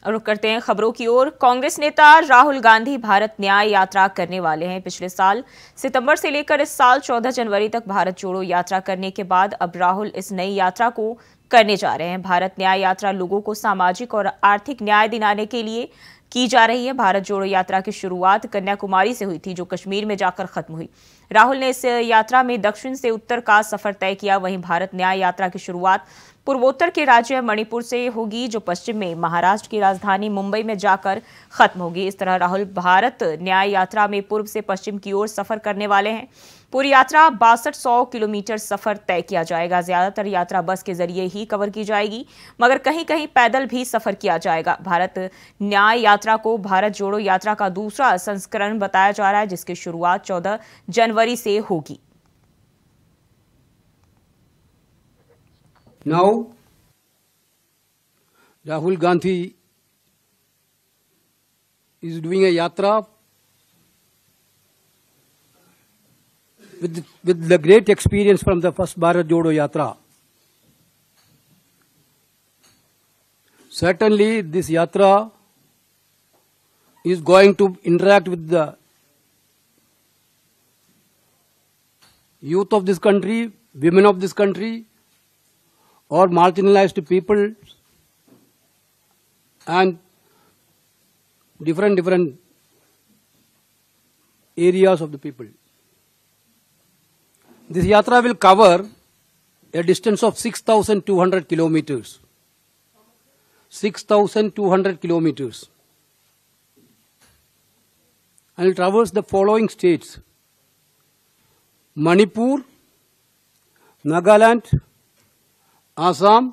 रुक करते हैं खबरों की ओर। कांग्रेस नेता राहुल गांधी भारत न्याय यात्रा करने वाले हैं। पिछले साल सितंबर से लेकर इस साल 14 जनवरी तक भारत जोड़ो यात्रा करने के बाद अब राहुल इस नई यात्रा को करने जा रहे हैं। भारत न्याय यात्रा लोगों को सामाजिक और आर्थिक न्याय दिलाने के लिए की जा रही है। भारत जोड़ो यात्रा की शुरुआत कन्याकुमारी से हुई थी, जो कश्मीर में जाकर खत्म हुई। राहुल ने इस यात्रा में दक्षिण से उत्तर का सफर तय किया। वहीं भारत न्याय यात्रा की शुरुआत पूर्वोत्तर के राज्य मणिपुर से होगी, जो पश्चिम में महाराष्ट्र की राजधानी मुंबई में जाकर खत्म होगी। इस तरह राहुल भारत न्याय यात्रा में पूर्व से पश्चिम की ओर सफर करने वाले हैं। पूरी यात्रा 6200 किलोमीटर सफर तय किया जाएगा। ज्यादातर यात्रा बस के जरिए ही कवर की जाएगी, मगर कहीं कहीं पैदल भी सफर किया जाएगा। भारत न्याय यात्रा को भारत जोड़ो यात्रा का दूसरा संस्करण बताया जा रहा है, जिसकी शुरुआत 14 जनवरी से होगी। Now, Rahul Gandhi is doing a yatra with the great experience from the first Bharat Jodo Yatra. Certainly, this yatra is going to interact with the youth of this country, women of this country, or marginalized people, and different areas of the people. This yatra will cover a distance of 6,200 kilometers. 6,200 kilometers. And will traverse the following states: Manipur, Nagaland, Assam,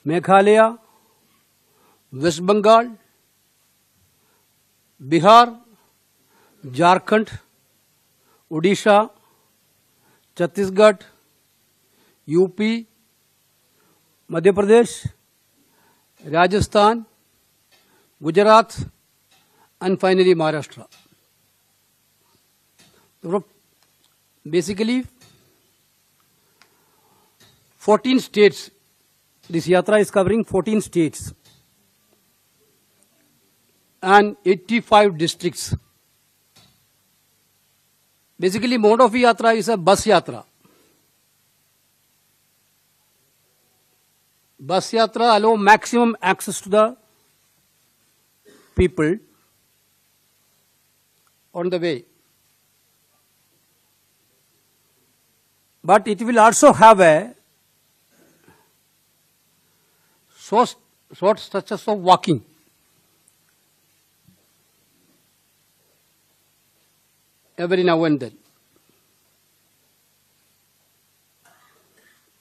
Meghalaya, West Bengal, Bihar, Jharkhand, Odisha, Chhattisgarh, UP, Madhya Pradesh, Rajasthan, Gujarat, and finally Maharashtra. Basically, 14 states. This yatra is covering 14 states and 85 districts. Basically, mode of yatra is a bus yatra. Bus yatra allows maximum access to the people on the way. But it will also have a short stretches of walking. Every now and then.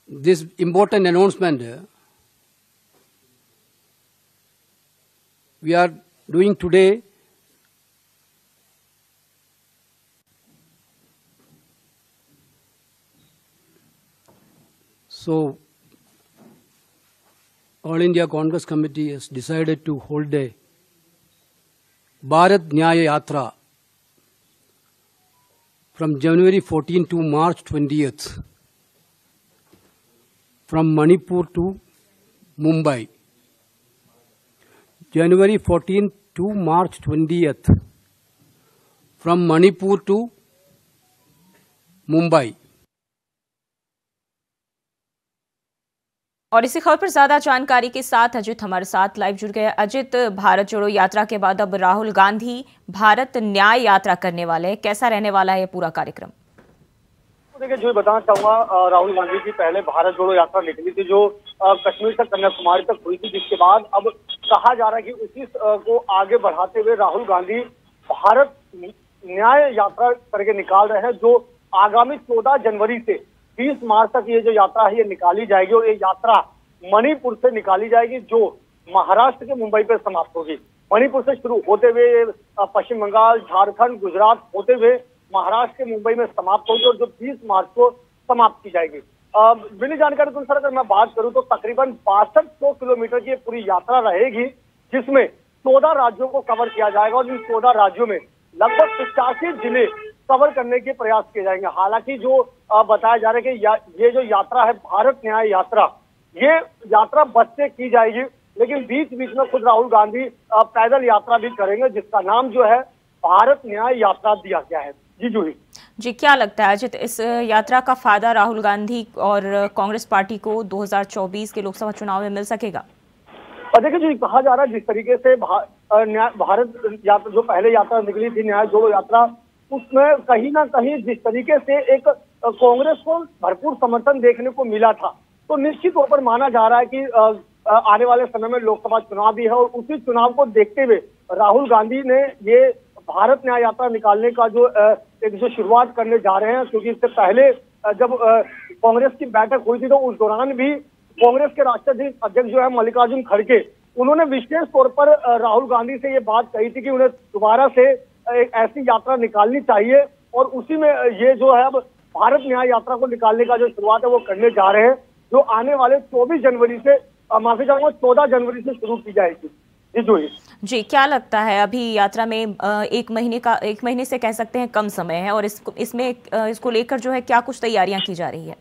This important announcement we are doing today so All India Congress Committee has decided to hold a Bharat Nyaya Yatra from January 14 to March 20th from Manipur to Mumbai. January 14 to March 20th from Manipur to Mumbai. और इसी खबर पर ज्यादा जानकारी के साथ अजित हमारे साथ लाइव जुड़ गए। अजित, भारत जोड़ो यात्रा के बाद अब राहुल गांधी भारत न्याय यात्रा करने वाले हैं, कैसा रहने वाला है ये पूरा कार्यक्रम? देखिए, जो बताना चाहूंगा, राहुल गांधी की पहले भारत जोड़ो यात्रा निकली थी, जो कश्मीर से कन्याकुमारी तक हुई थी, जिसके बाद अब कहा जा रहा है कि उसी को आगे बढ़ाते हुए राहुल गांधी भारत न्याय यात्रा करके निकाल रहे हैं, जो आगामी 14 जनवरी से 20 मार्च तक ये जो यात्रा है ये निकाली जाएगी। और ये यात्रा मणिपुर से निकाली जाएगी, जो महाराष्ट्र के मुंबई पर समाप्त होगी। मणिपुर से शुरू होते हुए पश्चिम बंगाल, झारखंड, गुजरात होते हुए महाराष्ट्र के मुंबई में समाप्त होगी, और जो 20 मार्च को समाप्त की जाएगी। मिली जानकारी के अनुसार अगर मैं बात करूं तो तकरीबन 6200 किलोमीटर की पूरी यात्रा रहेगी, जिसमें 14 राज्यों को कवर किया जाएगा, और इन 14 राज्यों में लगभग 85 जिले कवर करने के प्रयास किए जाएंगे। हालांकि जो बताया जा रहा है कि ये जो यात्रा है भारत न्याय यात्रा, ये यात्रा बस से की जाएगी, लेकिन बीच बीच में खुद राहुल गांधी पैदल यात्रा भी करेंगे, जिसका नाम जो है भारत न्याय यात्रा दिया गया है। जी जूही जी, क्या लगता है अजित, इस यात्रा का फायदा राहुल गांधी और कांग्रेस पार्टी को 2024 के लोकसभा चुनाव में मिल सकेगा? देखिए, जो कहा जा रहा है जिस तरीके से भारत यात्रा जो पहले यात्रा निकली थी, न्याय जोड़ो यात्रा, उसमें कहीं ना कहीं जिस तरीके से एक कांग्रेस को भरपूर समर्थन देखने को मिला था, तो निश्चित तौर पर माना जा रहा है कि आने वाले समय में लोकसभा चुनाव भी है और उसी चुनाव को देखते हुए राहुल गांधी ने ये भारत न्याय यात्रा निकालने का जो शुरुआत करने जा रहे हैं। क्योंकि इससे पहले जब कांग्रेस की बैठक हुई थी तो उस दौरान भी कांग्रेस के राष्ट्रीय अध्यक्ष जो है मल्लिकार्जुन खड़गे, उन्होंने विशेष तौर पर राहुल गांधी से ये बात कही थी कि उन्हें दोबारा से एक ऐसी यात्रा निकालनी चाहिए और उसी में ये जो है अब भारत न्याय यात्रा को निकालने का जो शुरुआत है वो करने जा रहे हैं, जो आने वाले 24 जनवरी से माफी चाहूंगा 14 जनवरी से शुरू की जाएगी। जी, क्या लगता है अभी यात्रा में एक महीने से कह सकते हैं कम समय है और इसको लेकर जो है क्या कुछ तैयारियां की जा रही है?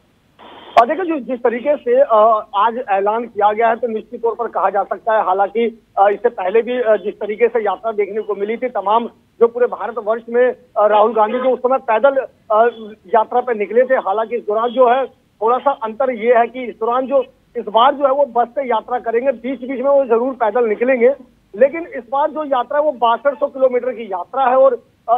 और देखिए, जो जिस तरीके से आज ऐलान किया गया है तो निश्चित तौर पर कहा जा सकता है, हालांकि इससे पहले भी जिस तरीके से यात्रा देखने को मिली थी, तमाम जो पूरे भारतवर्ष में राहुल गांधी जो उस समय पैदल यात्रा पे निकले थे। हालांकि इस दौरान जो है थोड़ा सा अंतर ये है कि इस दौरान इस बार जो है वो बस से यात्रा करेंगे, बीच बीच में वो जरूर पैदल निकलेंगे, लेकिन इस बार जो यात्रा है वो 6200 किलोमीटर की यात्रा है और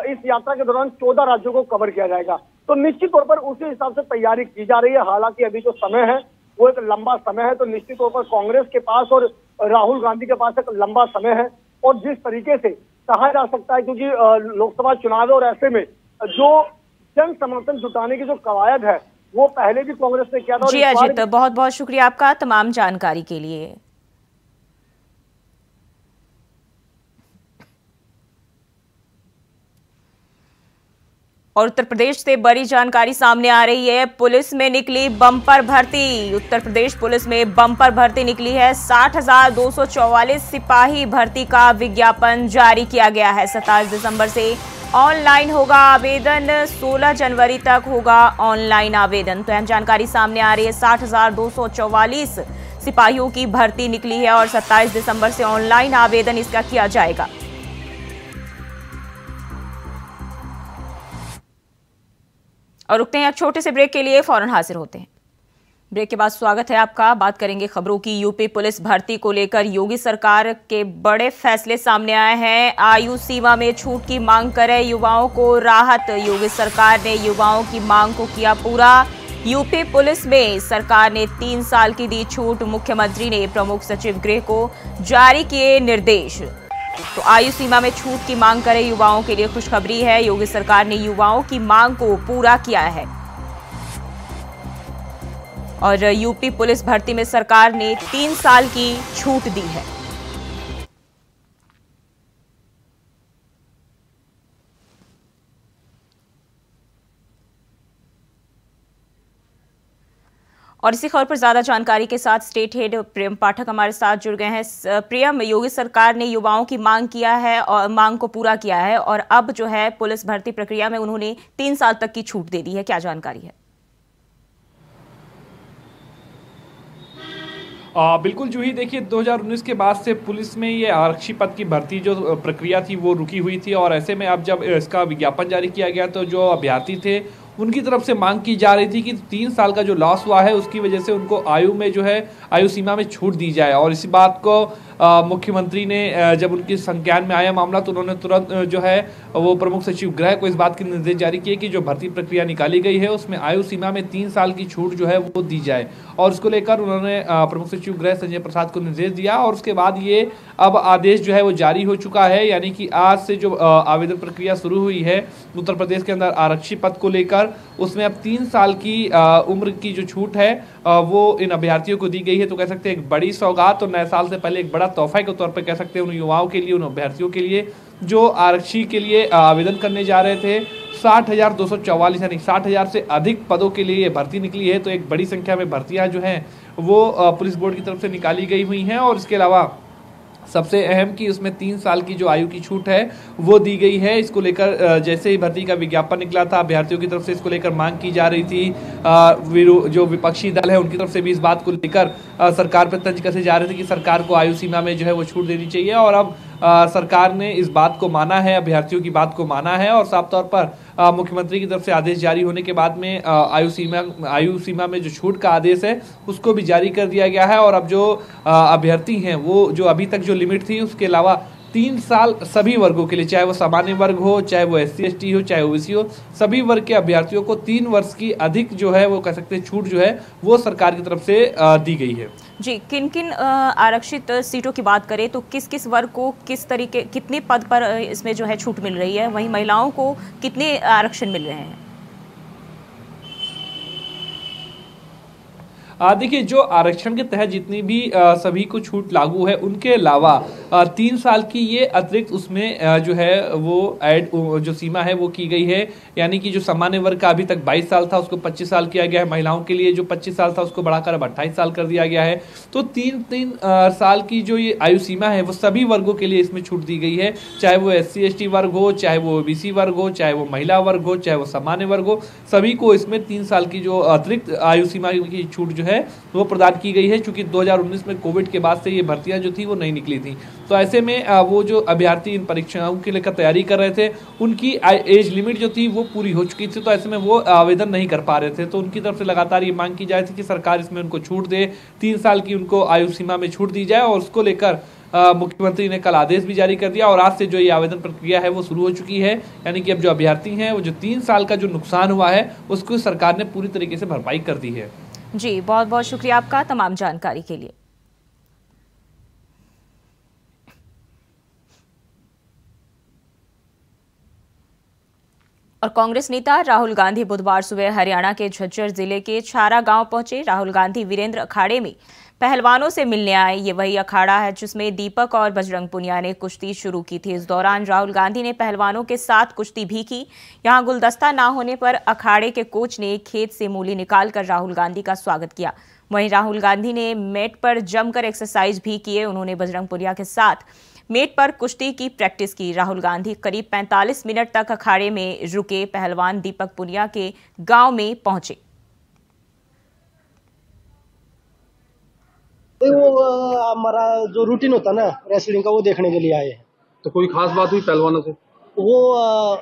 इस यात्रा के दौरान 14 राज्यों को कवर किया जाएगा। तो निश्चित तौर पर उसी हिसाब से तैयारी की जा रही है। हालांकि अभी जो समय है वो एक लंबा समय है, तो निश्चित तौर पर कांग्रेस के पास और राहुल गांधी के पास एक लंबा समय है। और जिस तरीके से कहा जा सकता है, क्योंकि लोकसभा चुनाव है और ऐसे में जो जन समर्थन जुटाने की जो कवायद है वो पहले भी कांग्रेस ने किया था। जी अजित, बहुत बहुत शुक्रिया आपका तमाम जानकारी के लिए। और उत्तर प्रदेश से बड़ी जानकारी सामने आ रही है। पुलिस में निकली बम्पर भर्ती। उत्तर प्रदेश पुलिस में बम्पर भर्ती निकली है। 60,244 सिपाही भर्ती का विज्ञापन जारी किया गया है। 27 दिसंबर से ऑनलाइन होगा आवेदन, 16 जनवरी तक होगा ऑनलाइन आवेदन। तो अहम जानकारी सामने आ रही है। 60,244 सिपाहियों की भर्ती निकली है और 27 दिसंबर से ऑनलाइन आवेदन इसका किया जाएगा। और रुकते हैं एक छोटे से ब्रेक के लिए, फौरन हाजिर होते हैं। ब्रेक के बाद स्वागत है आपका। बात करेंगे खबरों की। यूपी पुलिस भर्ती को लेकर योगी सरकार के बड़े फैसले सामने आए हैं। आयु सीमा में छूट की मांग करे युवाओं को राहत। योगी सरकार ने युवाओं की मांग को किया पूरा। यूपी पुलिस में सरकार ने 3 साल की दी छूट। मुख्यमंत्री ने प्रमुख सचिव गृह को जारी किए निर्देश। तो आयु सीमा में छूट की मांग करे युवाओं के लिए खुशखबरी है। योगी सरकार ने युवाओं की मांग को पूरा किया है और यूपी पुलिस भर्ती में सरकार ने 3 साल की छूट दी है। और इसी खबर पर ज्यादा जानकारी के साथ स्टेट हेड प्रियम पाठक हमारे साथ जुड़ गए हैं। प्रियम, योगी सरकार ने युवाओं की मांग किया है और मांग को पूरा किया है और अब जो है पुलिस भर्ती प्रक्रिया में उन्होंने 3 साल तक की छूट दे दी है, क्या जानकारी है? बिल्कुल जूही, देखिए 2019 के बाद से पुलिस में ये आरक्षी पद की भर्ती जो प्रक्रिया थी वो रुकी हुई थी और ऐसे में अब जब इसका विज्ञापन जारी किया गया तो जो अभ्यर्थी थे उनकी तरफ से मांग की जा रही थी कि 3 साल का जो लॉस हुआ है उसकी वजह से उनको आयु में जो है आयु सीमा में छूट दी जाए। और इसी बात को मुख्यमंत्री ने जब उनकी संज्ञान में आया मामला तो उन्होंने तुरंत जो है वो प्रमुख सचिव गृह को इस बात के निर्देश जारी किए कि जो भर्ती प्रक्रिया निकाली गई है उसमें आयु सीमा में 3 साल की छूट जो है वो दी जाए। और उसको लेकर उन्होंने प्रमुख सचिव गृह संजय प्रसाद को निर्देश दिया और उसके बाद ये अब आदेश जो है वो जारी हो चुका है। यानी कि आज से जो आवेदन प्रक्रिया शुरू हुई है उत्तर प्रदेश के अंदर आरक्षी पद को लेकर, उसमें अब 3 साल की उम्र की जो छूट है वो इन अभ्यर्थियों को दी गई है। तो कह सकते हैं एक बड़ी सौगात और नए साल से पहले एक बड़ा तोहफा के तौर पर कह सकते हैं उन युवाओं के लिए, उन अभ्यर्थियों के लिए जो आरक्षी के लिए आवेदन करने जा रहे थे। 60,244 यानी 60,000 से अधिक पदों के लिए ये भर्ती निकली है। तो एक बड़ी संख्या में भर्तियां जो हैं वो पुलिस बोर्ड की तरफ से निकाली गई हुई हैं। और इसके अलावा सबसे अहम कि उसमें 3 साल की जो आयु की छूट है वो दी गई है। इसको लेकर जैसे ही भर्ती का विज्ञापन निकला था, अभ्यर्थियों की तरफ से इसको लेकर मांग की जा रही थी। जो विपक्षी दल है उनकी तरफ से भी इस बात को लेकर सरकार पर तंज कसे जा रहे थे कि सरकार को आयु सीमा में जो है वो छूट देनी चाहिए। और अब सरकार ने इस बात को माना है, अभ्यर्थियों की बात को माना है और साफ तौर पर मुख्यमंत्री की तरफ से आदेश जारी होने के बाद में आयु सीमा में जो छूट का आदेश है उसको भी जारी कर दिया गया है। और अब जो अभ्यर्थी हैं वो जो अभी तक जो लिमिट थी उसके अलावा 3 साल सभी वर्गों के लिए, चाहे वो सामान्य वर्ग हो, चाहे वो SC ST हो, चाहे ओबीसी हो, सभी वर्ग के अभ्यर्थियों को 3 वर्ष की अधिक जो है वो कह सकते हैं छूट जो है वो सरकार की तरफ से दी गई है। जी, किन किन आरक्षित सीटों की बात करें तो किस किस वर्ग को किस तरीके कितने पद पर इसमें जो है छूट मिल रही है, वहीं महिलाओं को कितने आरक्षण मिल रहे हैं? देखिए, जो आरक्षण के तहत जितनी भी सभी को छूट लागू है उनके अलावा 3 साल की ये अतिरिक्त उसमें जो है वो ऐड जो सीमा है वो की गई है। यानी कि जो सामान्य वर्ग का अभी तक 22 साल था उसको 25 साल किया गया है। महिलाओं के लिए जो 25 साल था उसको बढ़ाकर अब 28 साल कर दिया गया है। तो 3 साल की जो ये आयु सीमा है वो सभी वर्गों के लिए इसमें छूट दी गई है, चाहे वो SC ST वर्ग हो, चाहे वो OBC वर्ग हो, चाहे वो महिला वर्ग हो, चाहे वो सामान्य वर्ग हो, सभी को इसमें 3 साल की जो अतिरिक्त आयु सीमा की छूट जो है वो प्रदान की गई है। क्योंकि 2019 में कोविड के बाद से ये भर्तियां जो थी वो नहीं निकली थी, तो ऐसे में वो जो अभ्यर्थी इन परीक्षाओं के लेकर तैयारी कर रहे थे उनकी एज लिमिट जो थी वो पूरी हो चुकी थी, तो ऐसे में वो आवेदन नहीं कर पा रहे थे। तो उनकी तरफ से लगातार ये मांग की जा रही थी कि सरकार इसमें उनको छूट दे, 3 साल की उनको आयु सीमा में छूट दी जाए। और उसको लेकर मुख्यमंत्री ने कल आदेश भी जारी कर दिया और आज से जो ये आवेदन प्रक्रिया है वो शुरू हो चुकी है। यानी कि अब जो अभ्यर्थी हैं वो जो 3 साल का जो नुकसान हुआ है उसको सरकार ने पूरी तरीके से भरपाई कर दी है। जी, बहुत बहुत शुक्रिया आपका तमाम जानकारी के लिए। और कांग्रेस नेता राहुल गांधी बुधवार सुबह हरियाणा के झज्जर जिले के छारा गांव पहुंचे। राहुल गांधी वीरेंद्र अखाड़े में पहलवानों से मिलने आए। ये वही अखाड़ा है जिसमें दीपक और बजरंग पुनिया ने कुश्ती शुरू की थी। इस दौरान राहुल गांधी ने पहलवानों के साथ कुश्ती भी की। यहां गुलदस्ता ना होने पर अखाड़े के कोच ने खेत से मूली निकालकर राहुल गांधी का स्वागत किया। वहीं राहुल गांधी ने मेट पर जमकर एक्सरसाइज भी किए। उन्होंने बजरंग पुनिया के साथ मेट पर कुश्ती की प्रैक्टिस की। राहुल गांधी करीब 45 मिनट तक अखाड़े में रुके। पहलवान दीपक पुनिया के गांव में पहुंचे। वो हमारा जो रूटीन होता है ना रेसलिंग का, वो देखने के लिए आए हैं। तो कोई खास बात हुई पहलवानों से? वो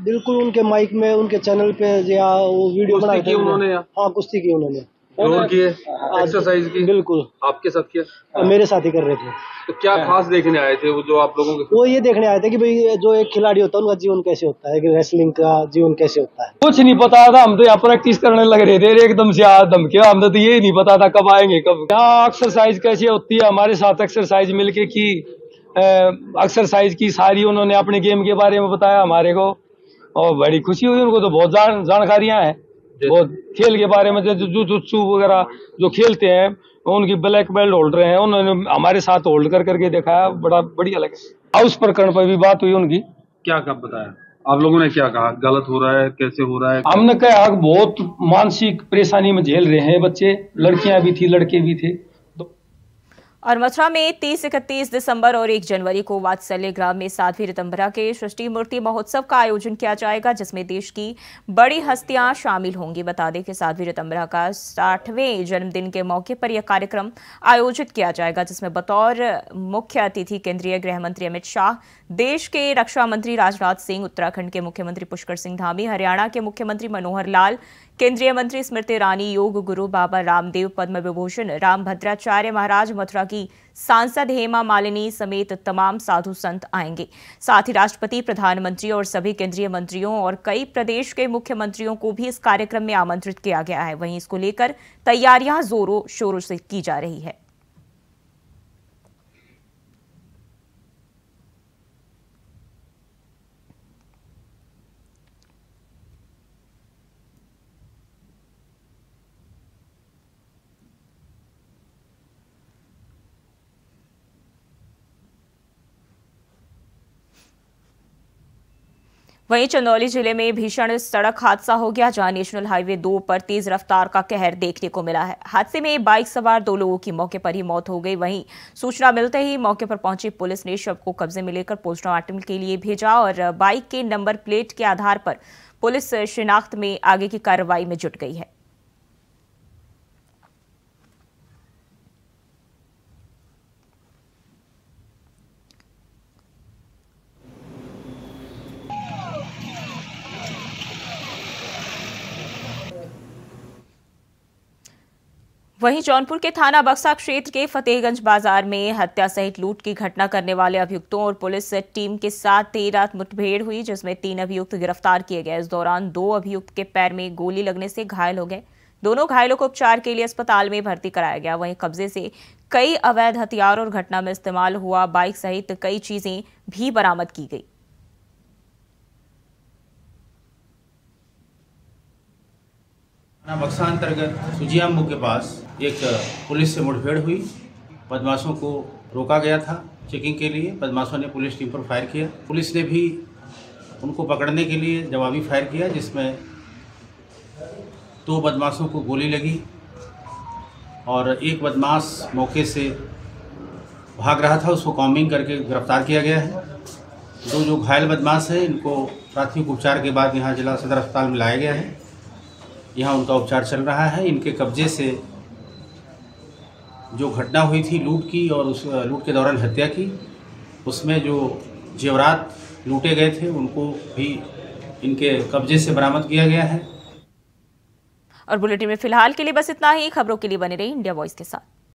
बिल्कुल उनके माइक में, उनके चैनल पे या वो वीडियो बनाई की उन्होंने? हाँ, कुश्ती की उन्होंने, जोर की, एक्सरसाइज की। बिल्कुल आपके साथ किया? मेरे साथ ही कर रहे थे। तो क्या खास देखने आए थे वो जो आप लोगों के? वो ये देखने आए थे कि भाई जो एक खिलाड़ी होता है उनका जीवन कैसे होता है, कि रेसलिंग का जीवन कैसे होता है। कुछ नहीं पता था, हम तो यहाँ प्रैक्टिस करने लग रहे थे, एकदम से आ धमके। हम तो ये नहीं पता था कब आएंगे कब। यहाँ एक्सरसाइज कैसी होती है, हमारे साथ एक्सरसाइज मिलके की, एक्सरसाइज की सारी। उन्होंने अपने गेम के बारे में बताया हमारे को और बड़ी खुशी हुई। उनको तो बहुत जानकारियां हैं, बहुत खेल के बारे में, जैसे जुजुत्सु वगैरह जो खेलते हैं, उनकी ब्लैक बेल्ट होल्डर हैं, उन्होंने हमारे साथ होल्ड करके दिखाया। बड़ा बढ़िया लगा। उस प्रकरण पर भी बात हुई उनकी। क्या कब बताया आप लोगों ने? क्या कहा गलत हो रहा है, कैसे हो रहा है? हमने कहा बहुत मानसिक परेशानी में झेल रहे हैं बच्चे, लड़कियां भी थी लड़के भी थे। और मथुरा में 30, 31 दिसंबर और 1 जनवरी को वात्सल्य ग्राम में 7वीं ऋतंभरा के सृष्टि मूर्ति महोत्सव का आयोजन किया जाएगा, जिसमें देश की बड़ी हस्तियां शामिल होंगी। बता दें कि 7वीं ऋतंभरा का 60वें जन्मदिन के मौके पर यह कार्यक्रम आयोजित किया जाएगा, जिसमें बतौर मुख्य अतिथि केंद्रीय गृह मंत्री अमित शाह, देश के रक्षा मंत्री राजनाथ सिंह, उत्तराखंड के मुख्यमंत्री पुष्कर सिंह धामी, हरियाणा के मुख्यमंत्री मनोहर लाल, केंद्रीय मंत्री स्मृति ईरानी, योग गुरु बाबा रामदेव, पद्म विभूषण रामभद्राचार्य महाराज, मथुरा की सांसद हेमा मालिनी समेत तमाम साधु संत आएंगे। साथ ही राष्ट्रपति, प्रधानमंत्री और सभी केंद्रीय मंत्रियों और कई प्रदेश के मुख्यमंत्रियों को भी इस कार्यक्रम में आमंत्रित किया गया है। वहीं इसको लेकर तैयारियां जोरों शोरों से की जा रही है। वहीं चंदौली जिले में भीषण सड़क हादसा हो गया, जहां नेशनल हाईवे 2 पर तेज रफ्तार का कहर देखने को मिला है। हादसे में बाइक सवार 2 लोगों की मौके पर ही मौत हो गई। वहीं सूचना मिलते ही मौके पर पहुंची पुलिस ने शव को कब्जे में लेकर पोस्टमार्टम के लिए भेजा और बाइक के नंबर प्लेट के आधार पर पुलिस शिनाख्त में आगे की कार्रवाई में जुट गई है। वहीं जौनपुर के थाना बक्सा क्षेत्र के फतेहगंज बाजार में हत्या सहित लूट की घटना करने वाले अभियुक्तों और पुलिस टीम के साथ देर रात मुठभेड़ हुई, जिसमें 3 अभियुक्त गिरफ्तार किए गए। इस दौरान 2 अभियुक्त के पैर में गोली लगने से घायल हो गए। दोनों घायलों को उपचार के लिए अस्पताल में भर्ती कराया गया। वहीं कब्जे से कई अवैध हथियार और घटना में इस्तेमाल हुआ बाइक सहित कई चीजें भी बरामद की गई। बक्सा अंतर्गत सुजियाम्बू के पास एक पुलिस से मुठभेड़ हुई। बदमाशों को रोका गया था चेकिंग के लिए। बदमाशों ने पुलिस टीम पर फायर किया। पुलिस ने भी उनको पकड़ने के लिए जवाबी फायर किया, जिसमें 2 बदमाशों को गोली लगी और एक बदमाश मौके से भाग रहा था, उसको कॉम्बिंग करके गिरफ्तार किया गया है। 2 जो घायल बदमाश हैं इनको प्राथमिक उपचार के बाद यहाँ जिला सदर अस्पताल में लाया गया है। यहाँ उनका उपचार चल रहा है। इनके कब्जे से जो घटना हुई थी लूट की और उस लूट के दौरान हत्या की, उसमें जो जेवरात लूटे गए थे उनको भी इनके कब्जे से बरामद किया गया है। और बुलेटिन में फिलहाल के लिए बस इतना ही। खबरों के लिए बने रहिए इंडिया वॉइस के साथ।